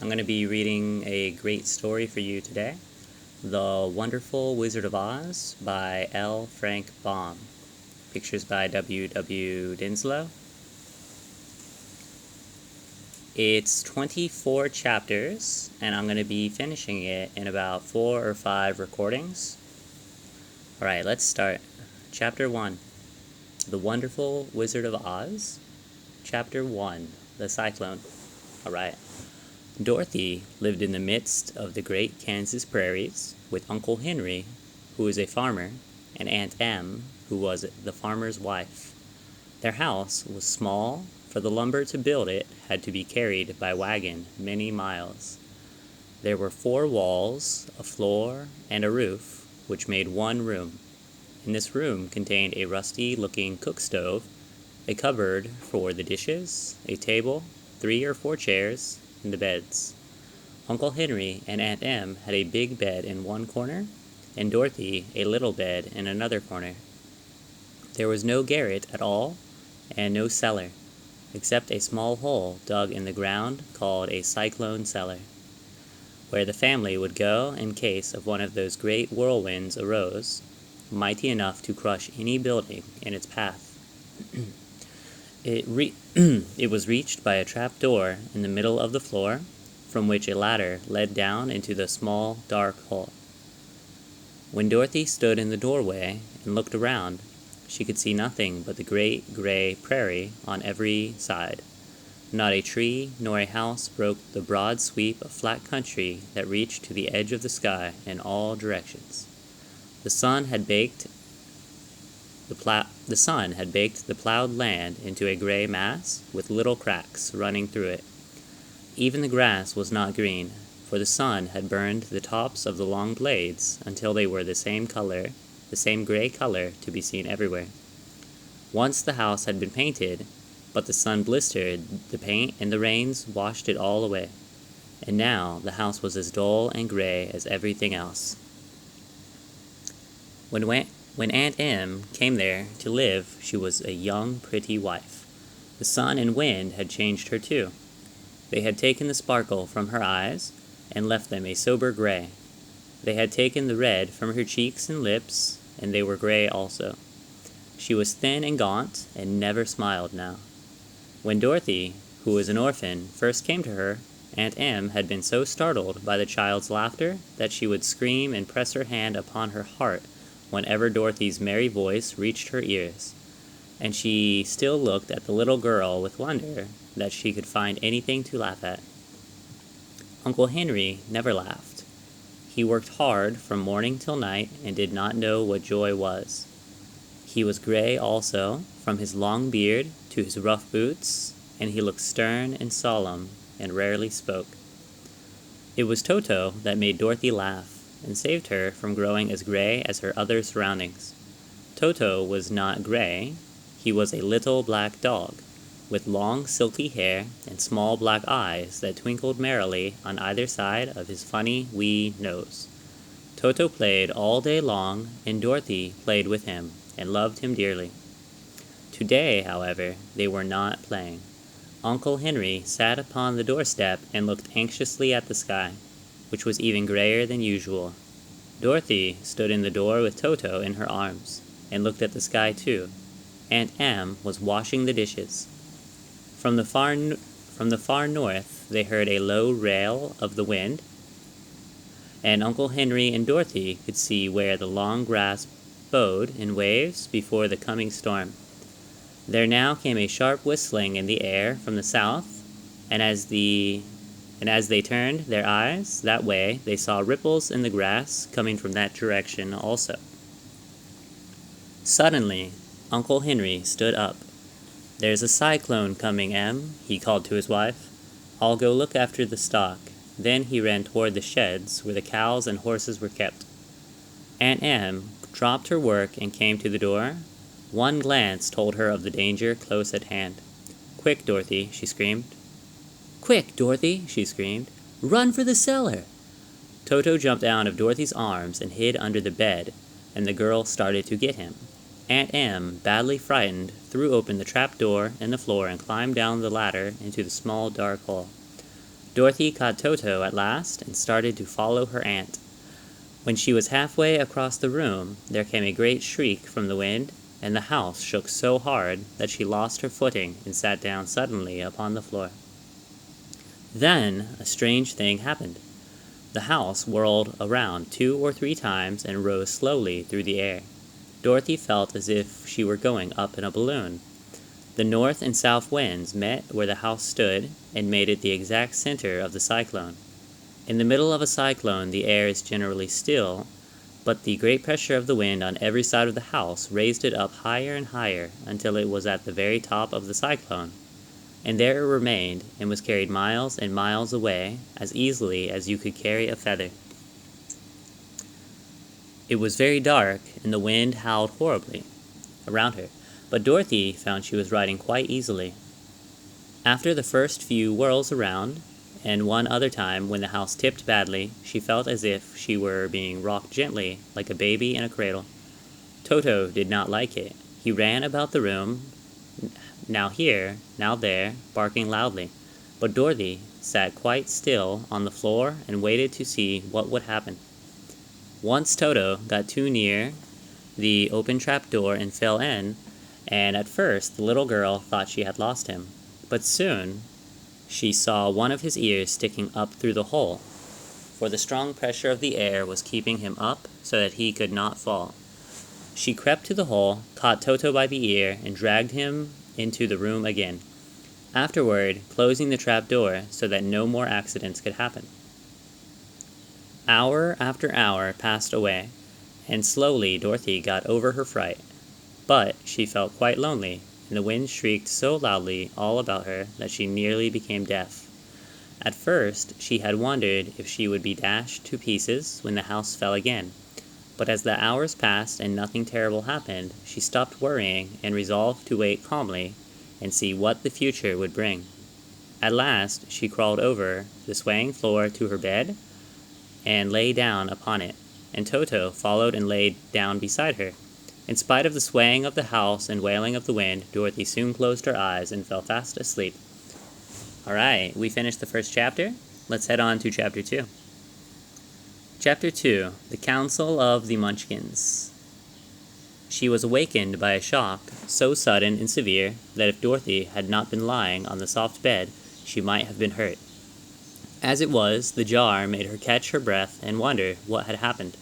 I'm going to be reading a great story for you today, The Wonderful Wizard of Oz by L. Frank Baum. Pictures by W. W. Dinslow. It's 24 chapters, and I'm going to be finishing it in about 4 or 5 recordings. Alright, let's start. Chapter 1, The Wonderful Wizard of Oz. Chapter 1, The Cyclone. Alright. Dorothy lived in the midst of the great Kansas prairies with Uncle Henry, who was a farmer, and Aunt Em, who was the farmer's wife. Their house was small, for the lumber to build it had to be carried by wagon many miles. There were 4 walls, a floor, and a roof, which made one room. And this room contained a rusty-looking cook stove, a cupboard for the dishes, a table, 3 or 4 chairs, and the beds. Uncle Henry and Aunt Em had a big bed in one corner, and Dorothy a little bed in another corner. There was no garret at all, and no cellar, except a small hole dug in the ground called a cyclone cellar, where the family would go in case of one of those great whirlwinds arose, mighty enough to crush any building in its path. It was reached by a trap door in the middle of the floor, from which a ladder led down into the small, dark hole. When Dorothy stood in the doorway and looked around, she could see nothing but the great gray prairie on every side. Not a tree nor a house broke the broad sweep of flat country that reached to the edge of the sky in all directions. The sun had baked the plowed land into a gray mass with little cracks running through it. Even the grass was not green, for the sun had burned the tops of the long blades until they were the same gray color to be seen everywhere. Once the house had been painted, but the sun blistered the paint and the rains washed it all away, and now the house was as dull and gray as everything else. When Aunt Em came there to live, she was a young, pretty wife. The sun and wind had changed her too. They had taken the sparkle from her eyes and left them a sober gray. They had taken the red from her cheeks and lips, and they were gray also. She was thin and gaunt, and never smiled now. When Dorothy, who was an orphan, first came to her, Aunt Em had been so startled by the child's laughter that she would scream and press her hand upon her heart whenever Dorothy's merry voice reached her ears, and she still looked at the little girl with wonder that she could find anything to laugh at. Uncle Henry never laughed. He worked hard from morning till night and did not know what joy was. He was gray also, from his long beard to his rough boots, and he looked stern and solemn and rarely spoke. It was Toto that made Dorothy laugh and saved her from growing as gray as her other surroundings. Toto was not gray. He was a little black dog, with long silky hair and small black eyes that twinkled merrily on either side of his funny wee nose. Toto played all day long, and Dorothy played with him and loved him dearly. Today, however, they were not playing. Uncle Henry sat upon the doorstep and looked anxiously at the sky, which was even grayer than usual. Dorothy stood in the door with Toto in her arms, and looked at the sky too. Aunt Em was washing the dishes. From the far north they heard a low wail of the wind, and Uncle Henry and Dorothy could see where the long grass bowed in waves before the coming storm. There now came a sharp whistling in the air from the south, and as they turned their eyes that way, they saw ripples in the grass coming from that direction also. Suddenly, Uncle Henry stood up. "There's a cyclone coming, Em," he called to his wife. "I'll go look after the stock." Then he ran toward the sheds where the cows and horses were kept. Aunt Em dropped her work and came to the door. One glance told her of the danger close at hand. "Quick, Dorothy," she screamed. "Quick, Dorothy," she screamed. "Run for the cellar!" Toto jumped out of Dorothy's arms and hid under the bed, and the girl started to get him. Aunt Em, badly frightened, threw open the trap door in the floor and climbed down the ladder into the small dark hole. Dorothy caught Toto at last and started to follow her aunt. When she was halfway across the room, there came a great shriek from the wind, and the house shook so hard that she lost her footing and sat down suddenly upon the floor. Then a strange thing happened. The house whirled around 2 or 3 times and rose slowly through the air. Dorothy felt as if she were going up in a balloon. The north and south winds met where the house stood and made it the exact center of the cyclone. In the middle of a cyclone, the air is generally still, but the great pressure of the wind on every side of the house raised it up higher and higher until it was at the very top of the cyclone. And there it remained and was carried miles and miles away as easily as you could carry a feather. It was very dark, and the wind howled horribly around her, but Dorothy found she was riding quite easily. After the first few whirls around, and one other time when the house tipped badly, she felt as if she were being rocked gently like a baby in a cradle. Toto did not like it. He ran about the room, now here, now there, barking loudly, but Dorothy sat quite still on the floor and waited to see what would happen. Once Toto got too near the open trap door and fell in, and at first the little girl thought she had lost him, but soon she saw one of his ears sticking up through the hole, for the strong pressure of the air was keeping him up so that he could not fall. She crept to the hole, caught Toto by the ear, and dragged him into the room again, afterward closing the trap door so that no more accidents could happen. Hour after hour passed away, and slowly Dorothy got over her fright. But she felt quite lonely, and the wind shrieked so loudly all about her that she nearly became deaf. At first, she had wondered if she would be dashed to pieces when the house fell again, but as the hours passed and nothing terrible happened, she stopped worrying and resolved to wait calmly and see what the future would bring. At last, she crawled over the swaying floor to her bed and lay down upon it, and Toto followed and lay down beside her. In spite of the swaying of the house and wailing of the wind, Dorothy soon closed her eyes and fell fast asleep. Alright, we finished the first chapter. Let's head on to Chapter 2. Chapter 2, The Council of the Munchkins. She was awakened by a shock so sudden and severe that if Dorothy had not been lying on the soft bed, she might have been hurt. As it was, the jar made her catch her breath and wonder what had happened,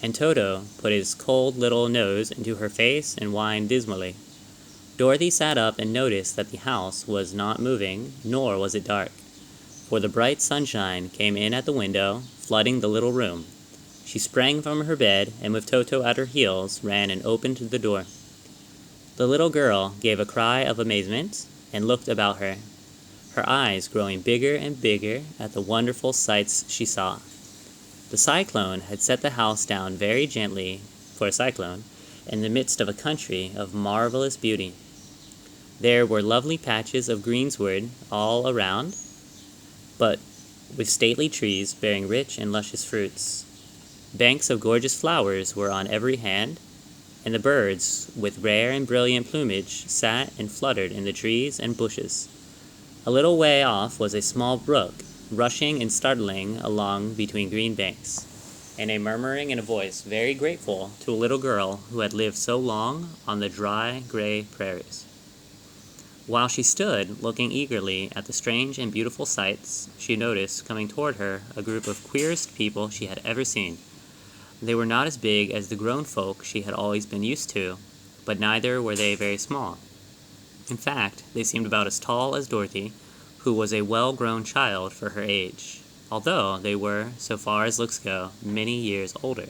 and Toto put his cold little nose into her face and whined dismally. Dorothy sat up and noticed that the house was not moving, nor was it dark, for the bright sunshine came in at the window, flooding the little room. She sprang from her bed, and with Toto at her heels, ran and opened the door. The little girl gave a cry of amazement and looked about her, her eyes growing bigger and bigger at the wonderful sights she saw. The cyclone had set the house down very gently, for a cyclone, in the midst of a country of marvelous beauty. There were lovely patches of greensward all around, but with stately trees bearing rich and luscious fruits. Banks of gorgeous flowers were on every hand, and the birds, with rare and brilliant plumage, sat and fluttered in the trees and bushes. A little way off was a small brook, rushing and startling along between green banks, and a murmuring in a voice very grateful to a little girl who had lived so long on the dry, gray prairies. While she stood looking eagerly at the strange and beautiful sights, she noticed coming toward her a group of queerest people she had ever seen. They were not as big as the grown folk she had always been used to, but neither were they very small. In fact, they seemed about as tall as Dorothy, who was a well-grown child for her age, although they were, so far as looks go, many years older.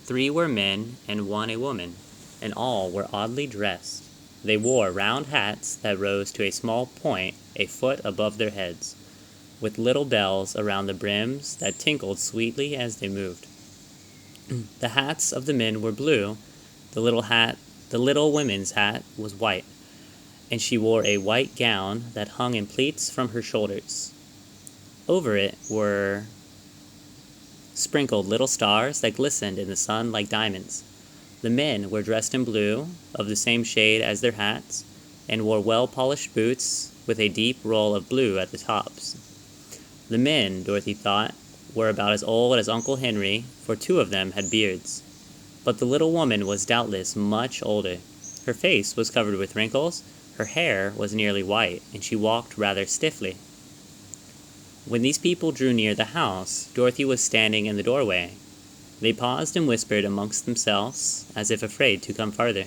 3 were men and 1 a woman, and all were oddly dressed. They wore round hats that rose to a small point a foot above their heads, with little bells around the brims that tinkled sweetly as they moved. The hats of the men were blue, the little woman's hat was white, and she wore a white gown that hung in pleats from her shoulders. Over it were sprinkled little stars that glistened in the sun like diamonds. The men were dressed in blue, of the same shade as their hats, and wore well-polished boots with a deep roll of blue at the tops. The men, Dorothy thought, were about as old as Uncle Henry, for 2 of them had beards. But the little woman was doubtless much older. Her face was covered with wrinkles, her hair was nearly white, and she walked rather stiffly. When these people drew near the house, Dorothy was standing in the doorway. They paused and whispered amongst themselves, as if afraid to come farther.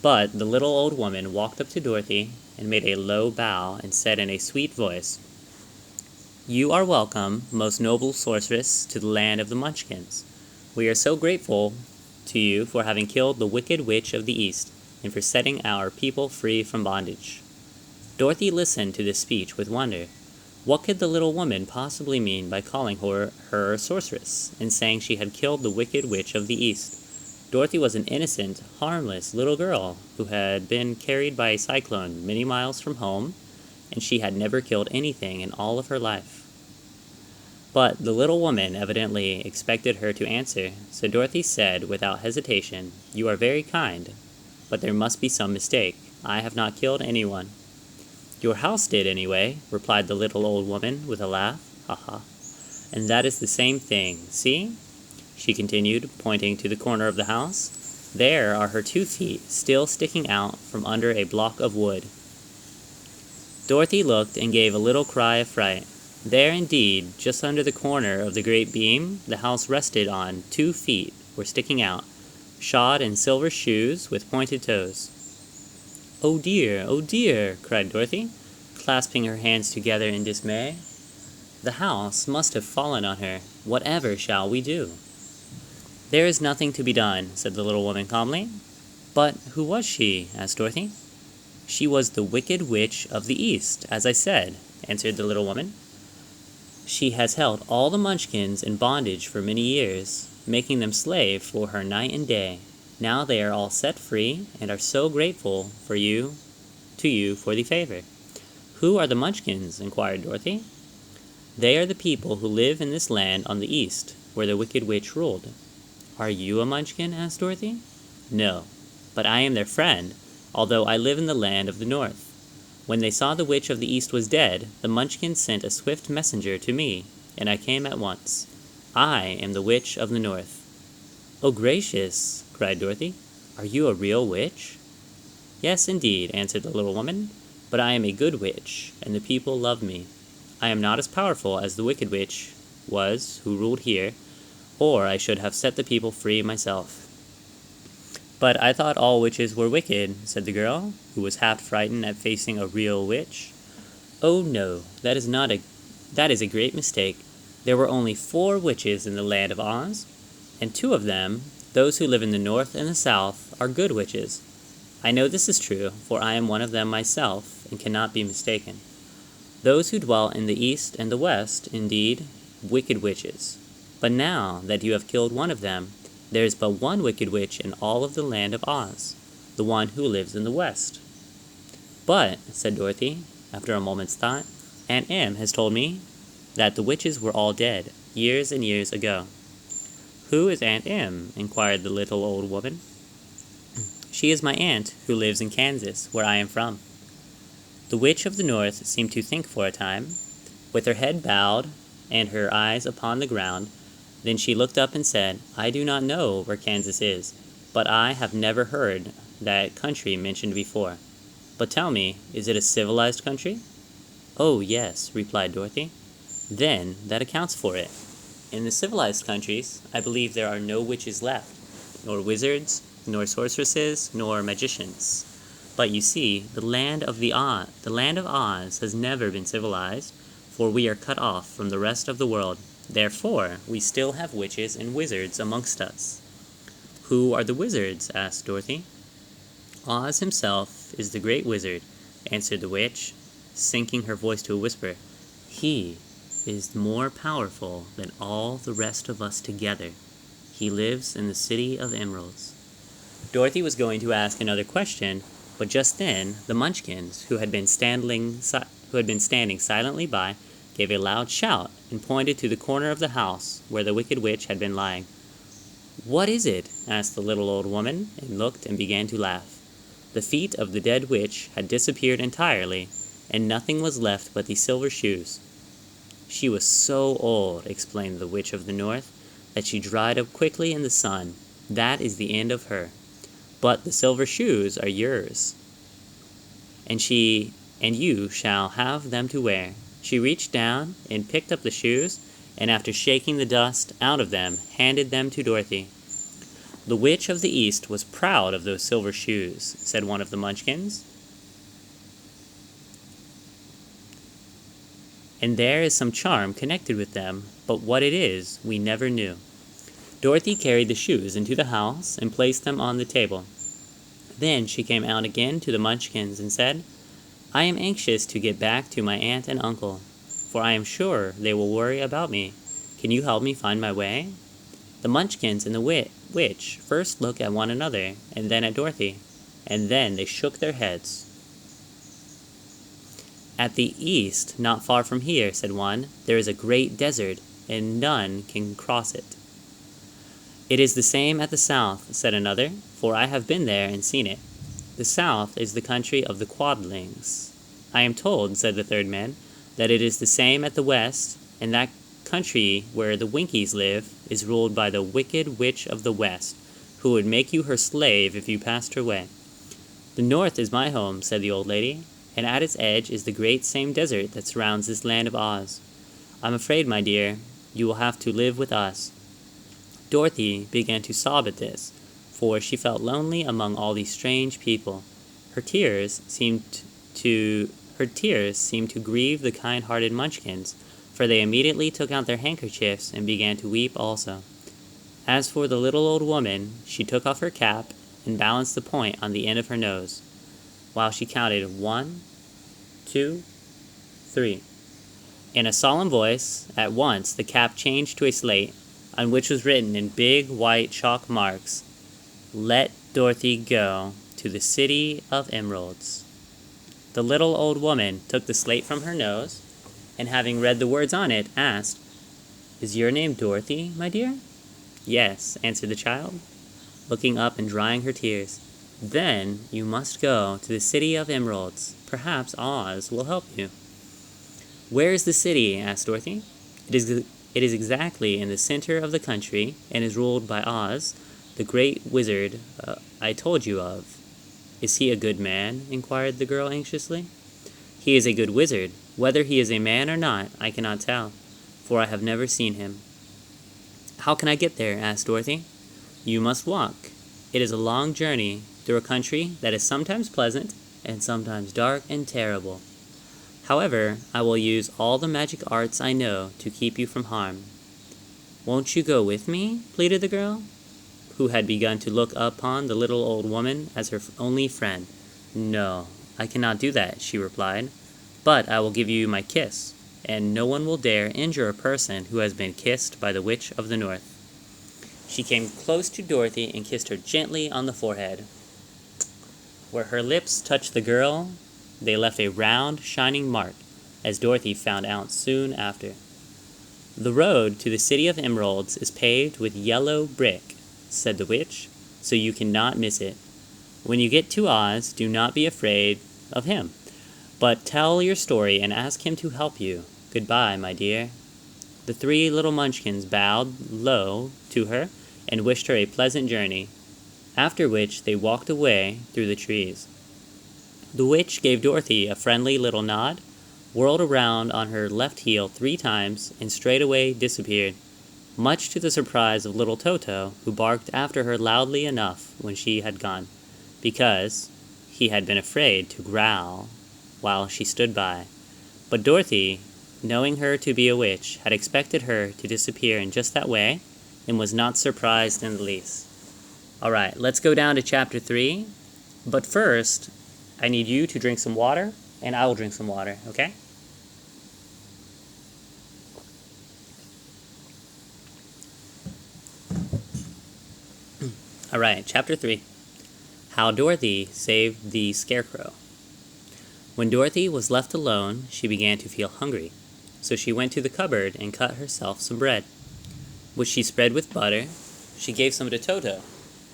But the little old woman walked up to Dorothy and made a low bow and said in a sweet voice, "You are welcome, most noble sorceress, to the land of the Munchkins. We are so grateful to you for having killed the wicked witch of the East and for setting our people free from bondage." Dorothy listened to this speech with wonder. What could the little woman possibly mean by calling her a sorceress and saying she had killed the wicked witch of the East? Dorothy was an innocent, harmless little girl who had been carried by a cyclone many miles from home, and she had never killed anything in all of her life. But the little woman evidently expected her to answer, so Dorothy said without hesitation, "You are very kind, but there must be some mistake. I have not killed anyone." "Your house did, anyway," replied the little old woman with a laugh. "Ha ha. And that is the same thing. See?" she continued, pointing to the corner of the house. "There are her 2 feet, still sticking out from under a block of wood." Dorothy looked and gave a little cry of fright. There indeed, just under the corner of the great beam the house rested on, 2 feet were sticking out, shod in silver shoes with pointed toes. "Oh dear," cried Dorothy, clasping her hands together in dismay. "The house must have fallen on her. Whatever shall we do?" "There is nothing to be done," said the little woman calmly. "But who was she?" asked Dorothy. "She was the Wicked Witch of the East, as I said," answered the little woman. "She has held all the Munchkins in bondage for many years, making them slave for her night and day. Now they are all set free, and are so grateful to you for the favor." "Who are the Munchkins?" inquired Dorothy. "They are the people who live in this land on the east, where the Wicked Witch ruled." "Are you a Munchkin?" asked Dorothy. "No, but I am their friend, although I live in the land of the north. When they saw the Witch of the East was dead, the Munchkins sent a swift messenger to me, and I came at once. I am the Witch of the North." "Oh gracious!" cried Dorothy. "Are you a real witch?" "Yes, indeed," answered the little woman, "but I am a good witch, and the people love me. I am not as powerful as the Wicked Witch was who ruled here, or I should have set the people free myself." "But I thought all witches were wicked," said the girl, who was half frightened at facing a real witch. "Oh no, that is a great mistake. There were only 4 witches in the land of Oz, and 2 of them, those who live in the north and the south, are good witches. I know this is true, for I am one of them myself, and cannot be mistaken. Those who dwell in the east and the west, indeed, wicked witches. But now that you have killed one of them, there is but one wicked witch in all of the land of Oz, the one who lives in the west." "But," said Dorothy, after a moment's thought, "Aunt Em has told me that the witches were all dead, years and years ago." "Who is Aunt Em?" inquired the little old woman. "She is my aunt, who lives in Kansas, where I am from." The Witch of the North seemed to think for a time, with her head bowed and her eyes upon the ground. Then she looked up and said, "I do not know where Kansas is, but I have never heard that country mentioned before. But tell me, is it a civilized country?" "Oh, yes," replied Dorothy. "Then that accounts for it. In the civilized countries, I believe there are no witches left, nor wizards, nor sorceresses, nor magicians. But you see, the land of Oz has never been civilized, for we are cut off from the rest of the world. Therefore, we still have witches and wizards amongst us." "Who are the wizards?" asked Dorothy. "Oz himself is the great wizard," answered the witch, sinking her voice to a whisper. "He is more powerful than all the rest of us together. He lives in the City of Emeralds." Dorothy was going to ask another question, but just then the Munchkins, who had been standing silently by, gave a loud shout and pointed to the corner of the house where the Wicked Witch had been lying. "What is it?" asked the little old woman, and looked and began to laugh. The feet of the dead witch had disappeared entirely, and nothing was left but the silver shoes. She was so old, explained the Witch of the North, that she dried up quickly in the sun. That is the end of her. But the silver shoes are yours, and you shall have them to wear. She reached down and picked up the shoes, and after shaking the dust out of them, handed them to Dorothy. The Witch of the East was proud of those silver shoes, said one of the Munchkins. And there is some charm connected with them, but what it is, we never knew. Dorothy carried the shoes into the house and placed them on the table. Then she came out again to the Munchkins and said, I am anxious to get back to my aunt and uncle, for I am sure they will worry about me. Can you help me find my way? The Munchkins and the Witch first looked at one another, and then at Dorothy, and then they shook their heads. At the east, not far from here, said one, there is a great desert, and none can cross it. It is the same at the south, said another, for I have been there and seen it. The south is the country of the Quadlings. I am told, said the third man, that it is the same at the west, and that country where the Winkies live is ruled by the wicked Witch of the West, who would make you her slave if you passed her way. The north is my home, said the old lady, and at its edge is the great same desert that surrounds this land of Oz. I'm afraid, my dear, you will have to live with us. Dorothy began to sob at this, for she felt lonely among all these strange people. Her tears seemed to grieve the kind-hearted Munchkins, for they immediately took out their handkerchiefs and began to weep also. As for the little old woman, she took off her cap and balanced the point on the end of her nose, while she counted 1, 2, 3. In a solemn voice, at once the cap changed to a slate, on which was written in big white chalk marks, Let Dorothy go to the City of Emeralds. The little old woman took the slate from her nose, and having read the words on it, asked, Is your name Dorothy, my dear? Yes, answered the child, looking up and drying her tears. Then you must go to the City of Emeralds. Perhaps Oz will help you. Where is the city? Asked Dorothy. It is exactly in the center of the country, and is ruled by Oz, the great wizard I told you of. Is he a good man? Inquired the girl anxiously. He is a good wizard. Whether he is a man or not, I cannot tell, for I have never seen him. How can I get there? Asked Dorothy. You must walk. It is a long journey through a country that is sometimes pleasant and sometimes dark and terrible. However, I will use all the magic arts I know to keep you from harm. Won't you go with me? Pleaded the girl, who had begun to look upon the little old woman as her only friend. No, I cannot do that, she replied, but I will give you my kiss, and no one will dare injure a person who has been kissed by the Witch of the North. She came close to Dorothy and kissed her gently on the forehead. Where her lips touched the girl, they left a round, shining mark, as Dorothy found out soon after. The road to the City of Emeralds is paved with yellow brick, said the witch, so you cannot miss it. When you get to Oz, do not be afraid of him, but tell your story and ask him to help you. Goodbye, my dear. The three little Munchkins bowed low to her and wished her a pleasant journey, after which they walked away through the trees. The witch gave Dorothy a friendly little nod, whirled around on her left heel 3 times, and straightway disappeared, much to the surprise of little Toto, who barked after her loudly enough when she had gone, because he had been afraid to growl while she stood by. But Dorothy, knowing her to be a witch, had expected her to disappear in just that way, and was not surprised in the least. Alright, let's go down to chapter 3, but first, I need you to drink some water, and I will drink some water, okay? Alright, chapter 3. How Dorothy Saved the Scarecrow. When Dorothy was left alone, she began to feel hungry, so she went to the cupboard and cut herself some bread, which she spread with butter. She gave some to Toto,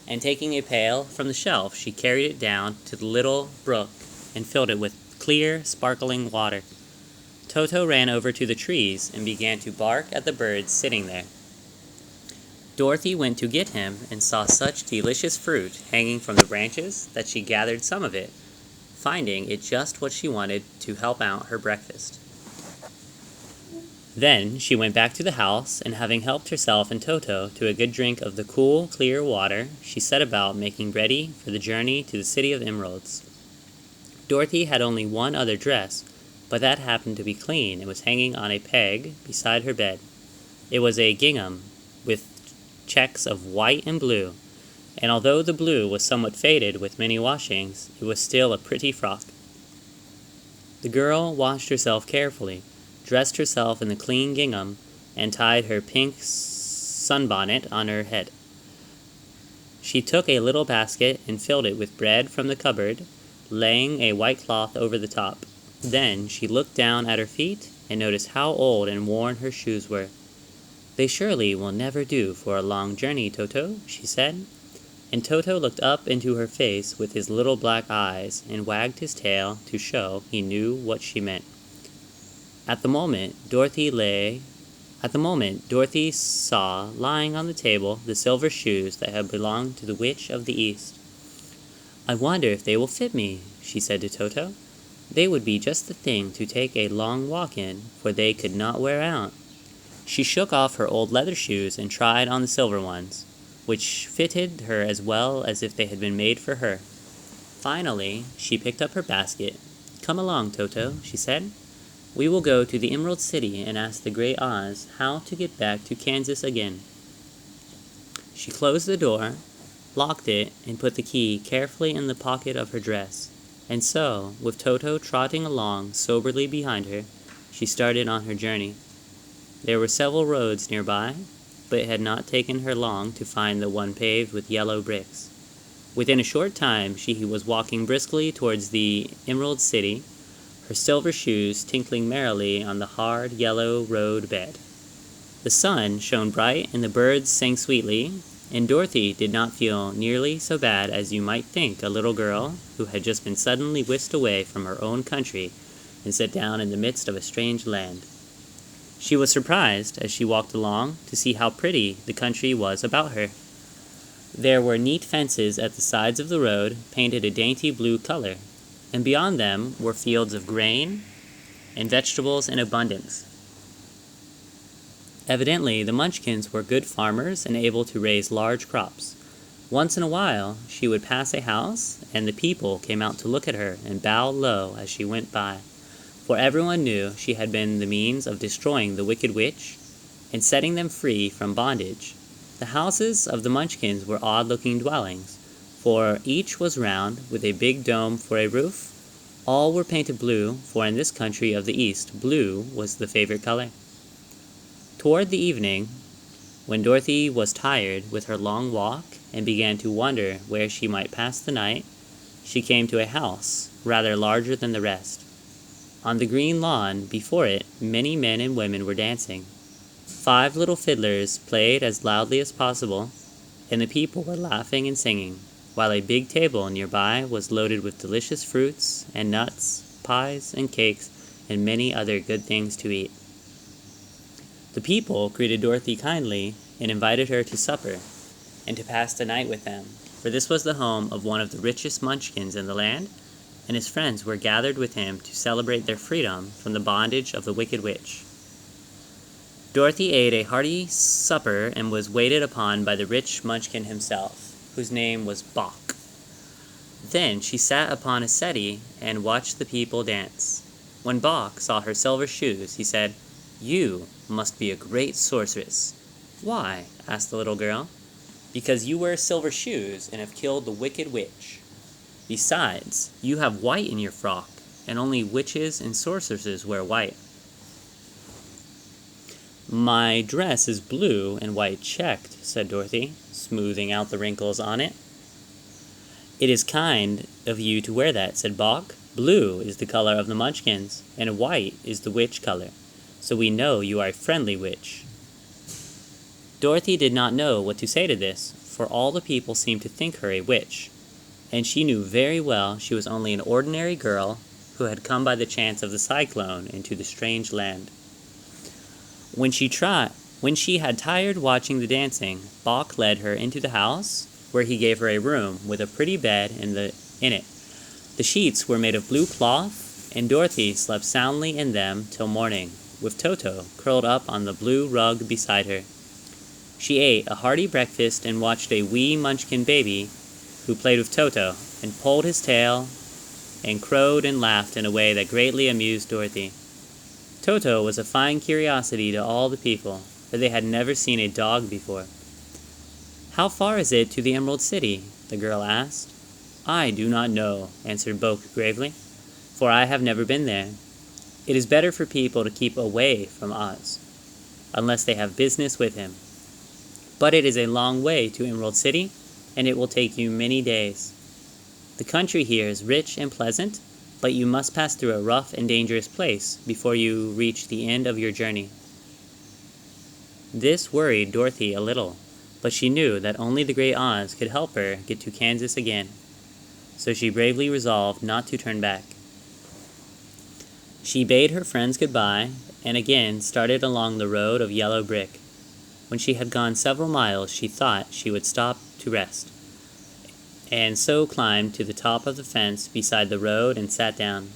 and taking a pail from the shelf, she carried it down to the little brook and filled it with clear, sparkling water. Toto ran over to the trees and began to bark at the birds sitting there. Dorothy went to get him and saw such delicious fruit hanging from the branches that she gathered some of it, finding it just what she wanted to help out her breakfast. Then she went back to the house, and having helped herself and Toto to a good drink of the cool, clear water, she set about making ready for the journey to the City of Emeralds. Dorothy had only one other dress, but that happened to be clean and was hanging on a peg beside her bed. It was a gingham with checks of white and blue, and although the blue was somewhat faded with many washings, it was still a pretty frock. The girl washed herself carefully, dressed herself in the clean gingham, and tied her pink sunbonnet on her head. She took a little basket and filled it with bread from the cupboard, laying a white cloth over the top. Then she looked down at her feet and noticed how old and worn her shoes were. "They surely will never do for a long journey, Toto," she said. And Toto looked up into her face with his little black eyes and wagged his tail to show he knew what she meant. At the moment, Dorothy saw lying on the table the silver shoes that had belonged to the Witch of the East. "I wonder if they will fit me," she said to Toto. "They would be just the thing to take a long walk in, for they could not wear out." She shook off her old leather shoes and tried on the silver ones, which fitted her as well as if they had been made for her. Finally, she picked up her basket. "Come along, Toto," she said. "We will go to the Emerald City and ask the Great Oz how to get back to Kansas again." She closed the door, locked it, and put the key carefully in the pocket of her dress. And so, with Toto trotting along soberly behind her, she started on her journey. There were several roads nearby, but it had not taken her long to find the one paved with yellow bricks. Within a short time, she was walking briskly towards the Emerald City, her silver shoes tinkling merrily on the hard yellow road bed. The sun shone bright and the birds sang sweetly, and Dorothy did not feel nearly so bad as you might think a little girl who had just been suddenly whisked away from her own country and set down in the midst of a strange land. She was surprised, as she walked along, to see how pretty the country was about her. There were neat fences at the sides of the road, painted a dainty blue color, and beyond them were fields of grain and vegetables in abundance. Evidently, the Munchkins were good farmers and able to raise large crops. Once in a while, she would pass a house, and the people came out to look at her and bow low as she went by, for everyone knew she had been the means of destroying the wicked witch and setting them free from bondage. The houses of the Munchkins were odd-looking dwellings, for each was round, with a big dome for a roof. All were painted blue, for in this country of the East, blue was the favorite color. Toward the evening, when Dorothy was tired with her long walk and began to wonder where she might pass the night, she came to a house rather larger than the rest. On the green lawn before it, many men and women were dancing. 5 little fiddlers played as loudly as possible, and the people were laughing and singing, while a big table nearby was loaded with delicious fruits and nuts, pies and cakes, and many other good things to eat. The people greeted Dorothy kindly and invited her to supper and to pass the night with them, for this was the home of one of the richest Munchkins in the land, and his friends were gathered with him to celebrate their freedom from the bondage of the wicked witch. Dorothy ate a hearty supper and was waited upon by the rich Munchkin himself, whose name was Bach. Then she sat upon a settee and watched the people dance. When Bach saw her silver shoes, he said, "You must be a great sorceress." "Why?" asked the little girl. "Because you wear silver shoes and have killed the wicked witch. Besides, you have white in your frock, and only witches and sorceresses wear white." "My dress is blue and white checked," said Dorothy, smoothing out the wrinkles on it. "It is kind of you to wear that," said Bach. "Blue is the color of the Munchkins, and white is the witch color, so we know you are a friendly witch." Dorothy did not know what to say to this, for all the people seemed to think her a witch, and she knew very well she was only an ordinary girl who had come by the chance of the cyclone into the strange land. When she had tired watching the dancing, Bach led her into the house, where he gave her a room with a pretty bed in it. The sheets were made of blue cloth, and Dorothy slept soundly in them till morning, with Toto curled up on the blue rug beside her. She ate a hearty breakfast and watched a wee Munchkin baby who played with Toto and pulled his tail and crowed and laughed in a way that greatly amused Dorothy. Toto was a fine curiosity to all the people, for they had never seen a dog before. "How far is it to the Emerald City?" the girl asked. "I do not know," answered Boak gravely, "for I have never been there. It is better for people to keep away from Oz, unless they have business with him. But it is a long way to Emerald City, and it will take you many days. The country here is rich and pleasant, but you must pass through a rough and dangerous place before you reach the end of your journey." This worried Dorothy a little, but she knew that only the Great Oz could help her get to Kansas again, so she bravely resolved not to turn back. She bade her friends goodbye, and again started along the road of yellow brick. When she had gone several miles, she thought she would stop to rest, and so climbed to the top of the fence beside the road and sat down.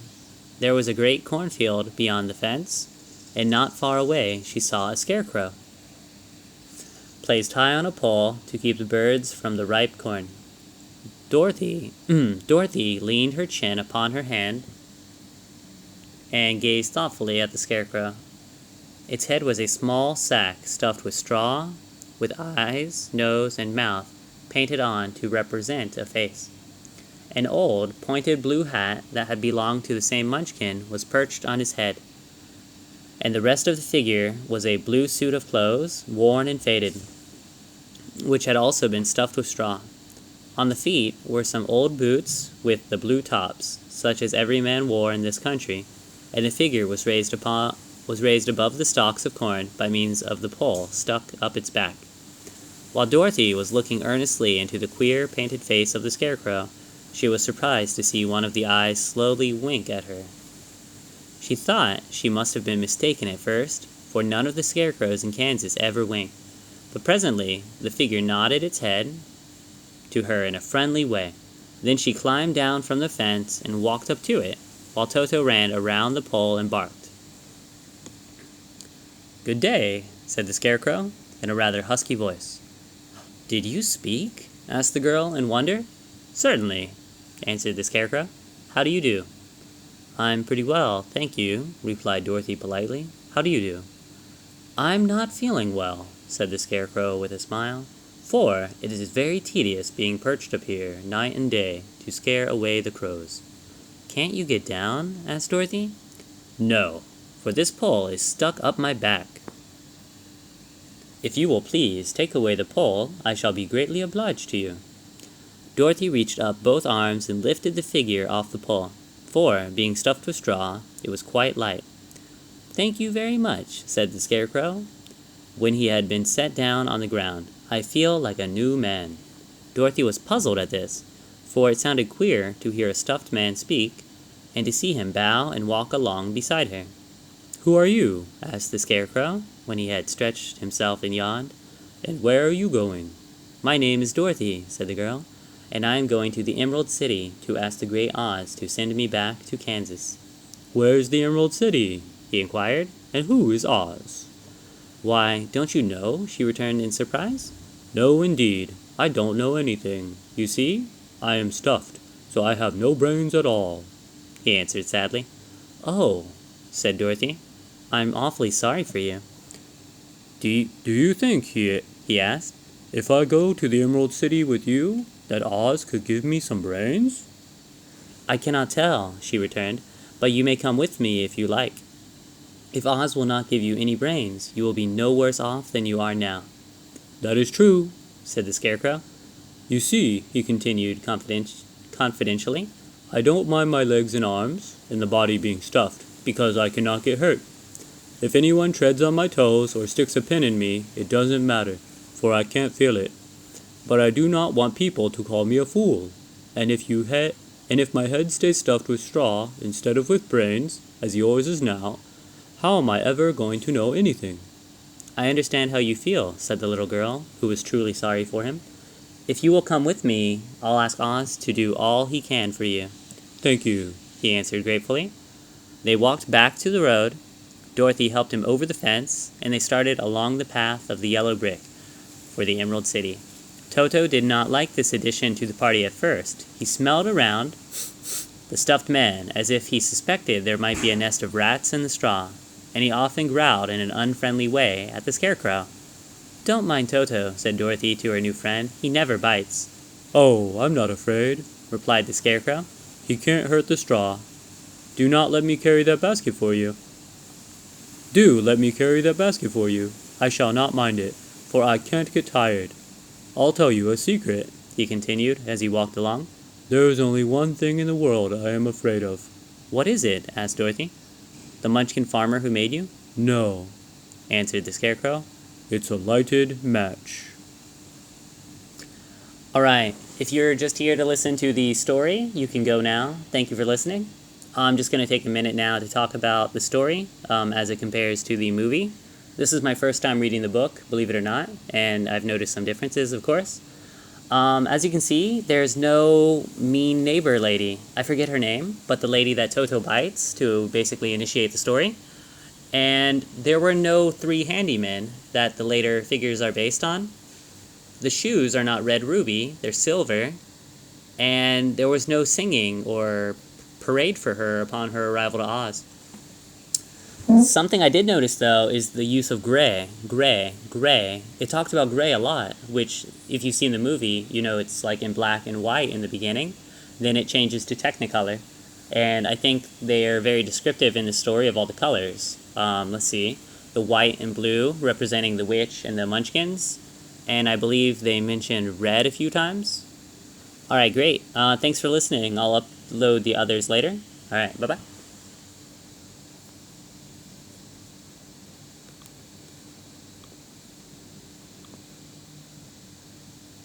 There was a great cornfield beyond the fence, and not far away she saw a scarecrow, placed high on a pole to keep the birds from the ripe corn. Dorothy leaned her chin upon her hand and gazed thoughtfully at the scarecrow. Its head was a small sack stuffed with straw, with eyes, nose, and mouth painted on to represent a face. An old, pointed blue hat that had belonged to the same Munchkin was perched on his head, and the rest of the figure was a blue suit of clothes, worn and faded, which had also been stuffed with straw. On the feet were some old boots with the blue tops, such as every man wore in this country, and the figure was raised above the stalks of corn by means of the pole stuck up its back. While Dorothy was looking earnestly into the queer painted face of the scarecrow, she was surprised to see one of the eyes slowly wink at her. She thought she must have been mistaken at first, for none of the scarecrows in Kansas ever wink, but presently the figure nodded its head to her in a friendly way. Then she climbed down from the fence and walked up to it, while Toto ran around the pole and barked. "Good day," said the scarecrow, in a rather husky voice. "Did you speak?" asked the girl in wonder. "Certainly," answered the scarecrow. "How do you do?" "I'm pretty well, thank you," replied Dorothy politely. "How do you do?" "I'm not feeling well," said the scarecrow with a smile, "for it is very tedious being perched up here night and day to scare away the crows." "Can't you get down?" asked Dorothy. "No, for this pole is stuck up my back." "If you will please take away the pole, I shall be greatly obliged to you." Dorothy reached up both arms and lifted the figure off the pole, for, being stuffed with straw, it was quite light. "Thank you very much," said the scarecrow, when he had been set down on the ground. "I feel like a new man." Dorothy was puzzled at this, for it sounded queer to hear a stuffed man speak, and to see him bow and walk along beside her. "Who are you?" asked the scarecrow, when he had stretched himself and yawned. "And where are you going?" "My name is Dorothy," said the girl, "and I am going to the Emerald City to ask the Great Oz to send me back to Kansas." "Where's the Emerald City?" he inquired, "and who is Oz?" "Why, don't you know?" she returned in surprise. "No, indeed. I don't know anything. You see, I am stuffed, so I have no brains at all," he answered sadly. "Oh," said Dorothy, "I'm awfully sorry for you." Do you think," he asked, "if I go to the Emerald City with you, that Oz could give me some brains?" "I cannot tell," she returned, "but you may come with me if you like. If Oz will not give you any brains, you will be no worse off than you are now." "That is true," said the scarecrow. "You see," he continued confidentially, "I don't mind my legs and arms, and the body being stuffed, because I cannot get hurt. If anyone treads on my toes or sticks a pin in me, it doesn't matter, for I can't feel it. But I do not want people to call me a fool, and if you And if my head stays stuffed with straw instead of with brains, as yours is now, how am I ever going to know anything?" "I understand how you feel," said the little girl, who was truly sorry for him. "If you will come with me, I'll ask Oz to do all he can for you." "Thank you," he answered gratefully. They walked back to the road. Dorothy helped him over the fence, and they started along the path of the yellow brick for the Emerald City. Toto did not like this addition to the party at first. He smelled around the stuffed men as if he suspected there might be a nest of rats in the straw, and he often growled in an unfriendly way at the Scarecrow. "Don't mind Toto," said Dorothy to her new friend. "He never bites." "Oh, I'm not afraid," replied the Scarecrow. "He can't hurt the straw. Do not let me carry that basket for you." "Do let me carry that basket for you. I shall not mind it, for I can't get tired. I'll tell you a secret," he continued as he walked along. "There is only one thing in the world I am afraid of." "What is it?" asked Dorothy. "The Munchkin farmer who made you?" "No," answered the Scarecrow. "it's a lighted match." Alright, if you're just here to listen to the story, you can go now. Thank you for listening. I'm just going to take a minute now to talk about the story as it compares to the movie. This is my first time reading the book, believe it or not, and I've noticed some differences, of course. As you can see, there's no mean neighbor lady. I forget her name, but the lady that Toto bites to basically initiate the story. And there were no 3 handymen that the later figures are based on. The shoes are not red ruby, they're silver. And there was no singing or parade for her upon her arrival to Oz. Something I did notice, though, is the use of gray. It talked about gray a lot, which, if you've seen the movie, you know it's like in black and white in the beginning. Then it changes to Technicolor. And I think they are very descriptive in the story of all the colors. Let's see. The white and blue representing the witch and the Munchkins. And I believe they mentioned red a few times. Alright, great. Thanks for listening. I'll upload the others later. Alright, bye-bye.